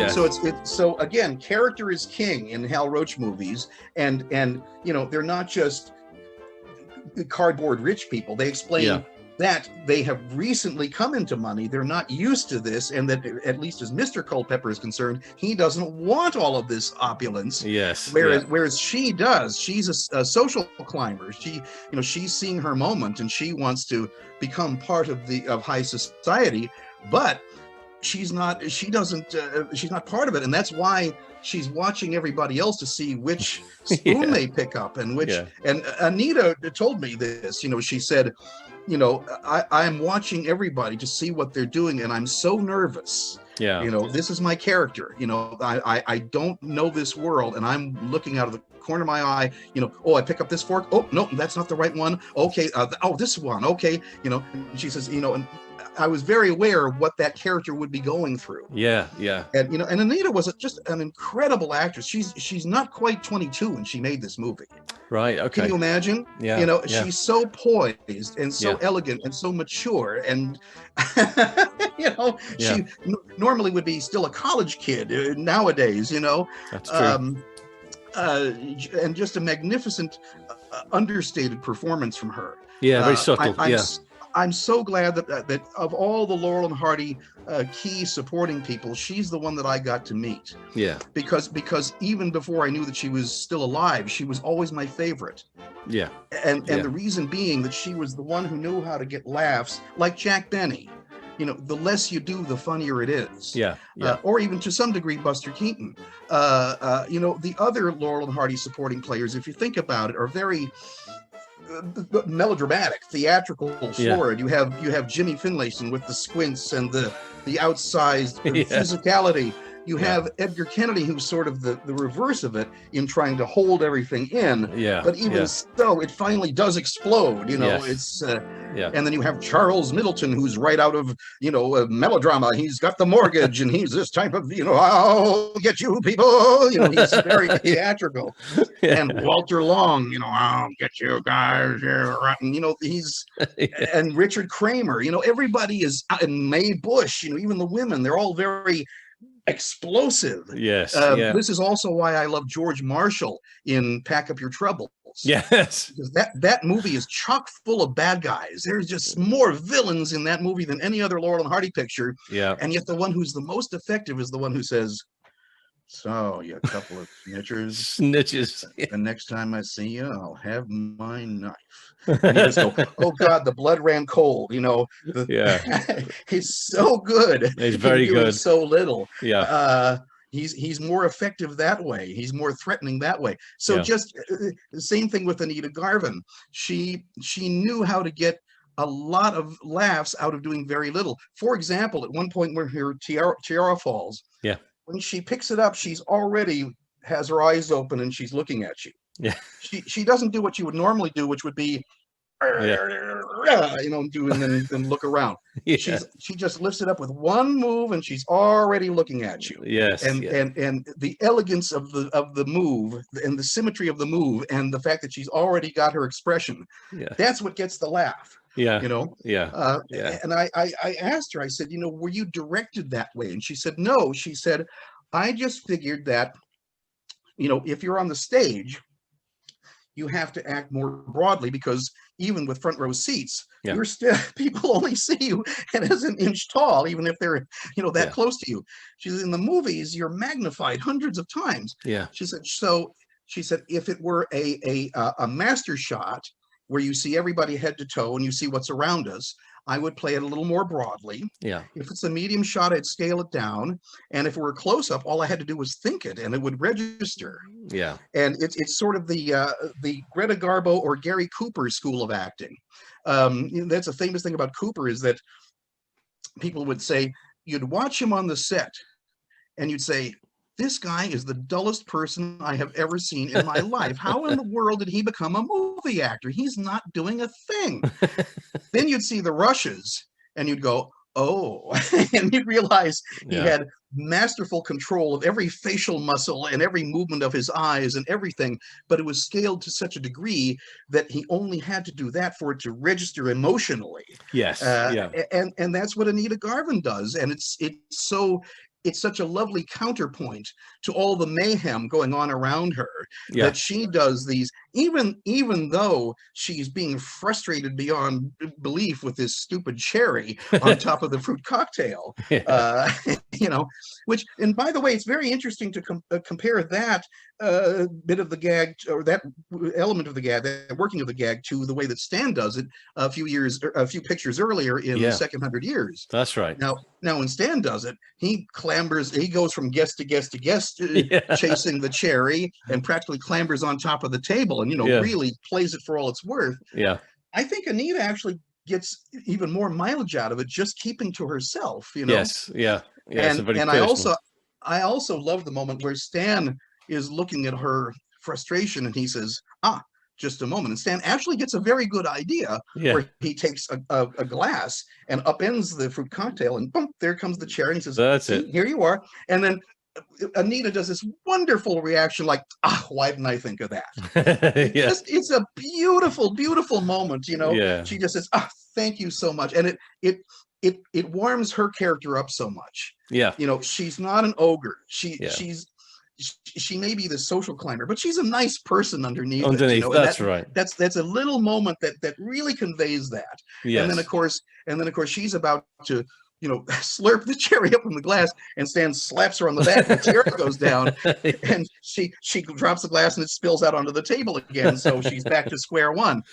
Yes. So so again, character is king in Hal Roach movies, and they're not just cardboard rich people. They explain that they have recently come into money. They're not used to this, and that at least as Mr. Culpepper is concerned, he doesn't want all of this opulence. Yes. Whereas she does. She's a social climber. She's seeing her moment, and she wants to become part of high society, but she's not part of it, and that's why she's watching everybody else to see which spoon they pick up and which. And Anita told me this. She said, I'm watching everybody to see what they're doing, and I'm so nervous. This is my character. I don't know this world, and I'm looking out of the corner of my eye. I pick up this fork. Oh no, that's not the right one. Okay, this one. Okay, and she says, and I was very aware of what that character would be going through. And and Anita was just an incredible actress. She's not quite 22 when she made this movie. Right. Okay. Can you imagine? She's so poised and so elegant and so mature, and she normally would be still a college kid nowadays. That's true. And just a magnificent, understated performance from her. Very subtle. I'm so glad that of all the Laurel and Hardy key supporting people, she's the one that I got to meet. Because even before I knew that she was still alive, she was always my favorite. And the reason being that she was the one who knew how to get laughs, like Jack Benny. The less you do, the funnier it is. Or even to some degree, Buster Keaton. The other Laurel and Hardy supporting players, if you think about it, are very melodramatic, theatrical, florid. You have Jimmy Finlayson with the squints and the outsized physicality. You have Edgar Kennedy, who's sort of the reverse of it in trying to hold everything in. But even so, it finally does explode. It's and then you have Charles Middleton, who's right out of a melodrama. He's got the mortgage, and he's this type of I'll get you people. He's very theatrical. And Walter Long, I'll get you guys. He's and Richard Kramer. Everybody is, and Mae Bush. Even the women, they're all very explosive. This is also why I love George Marshall in Pack Up Your Troubles. Because that movie is chock full of bad guys. There's just more villains in that movie than any other Laurel and Hardy picture. And yet the one who's the most effective is the one who says, "So, you couple of snitches. The next time I see you, I'll have my knife." And you just go, "Oh God, the blood ran cold." He's so good. He's very good. So little. He's more effective that way. He's more threatening that way. So just the same thing with Anita Garvin. She knew how to get a lot of laughs out of doing very little. For example, at one point where her tiara falls, when she picks it up, she's already has her eyes open and she's looking at you. She doesn't do what you would normally do, which would be do and then look around. She just lifts it up with one move and she's already looking at you. And the elegance of the move and the symmetry of the move and the fact that she's already got her expression, that's what gets the laugh. And I asked her, I said, were you directed that way? And she said, no. She said, I just figured that, if you're on the stage, you have to act more broadly, because even with front row seats, you're still, people only see you as an inch tall, even if they're, that close to you. She said, in the movies, you're magnified hundreds of times. She said, if it were a master shot where you see everybody head to toe and you see what's around us, I would play it a little more broadly. If it's a medium shot, I'd scale it down. And if it were a close-up, all I had to do was think it and it would register. And it's sort of the Greta Garbo or Gary Cooper school of acting. That's a famous thing about Cooper, is that people would say, you'd watch him on the set and you'd say, this guy is the dullest person I have ever seen in my life. How in the world did he become a movie actor? He's not doing a thing. Then you'd see the rushes and you'd go, oh, and you realize he had masterful control of every facial muscle and every movement of his eyes and everything, but it was scaled to such a degree that he only had to do that for it to register emotionally. And that's what Anita Garvin does. And it's so it's such a lovely counterpoint to all the mayhem going on around her, that she does these, even though she's being frustrated beyond belief with this stupid cherry on top of the fruit cocktail. You know, which, and by the way, it's very interesting to compare that bit of the gag, or that element of the gag, that working of the gag, to the way that Stan does it a few pictures earlier in the Second 100 Years. That's right. Now when Stan does it, he goes from guest to guest to guest, chasing the cherry, and practically clambers on top of the table, and, you know, really plays it for all it's worth. I think Anita actually gets even more mileage out of it just keeping to herself, you know. And I also love the moment where Stan is looking at her frustration, and he says, just a moment. And Stan actually gets a very good idea, where he takes a glass and upends the fruit cocktail, and boom, there comes the cherry, and he says, that's it. Here you are. And then Anita does this wonderful reaction, like, why didn't I think of that? It's a beautiful, beautiful moment, you know. She just says, thank you so much. And it warms her character up so much. You know, she's not an ogre. She may be the social climber, but she's a nice person underneath it, you know? That's right. That's a little moment that really conveys that. And then of course she's about to, you know, slurp the cherry up from the glass, and Stan slaps her on the back, and the cherry goes down, and she drops the glass, and it spills out onto the table again. So she's back to square one.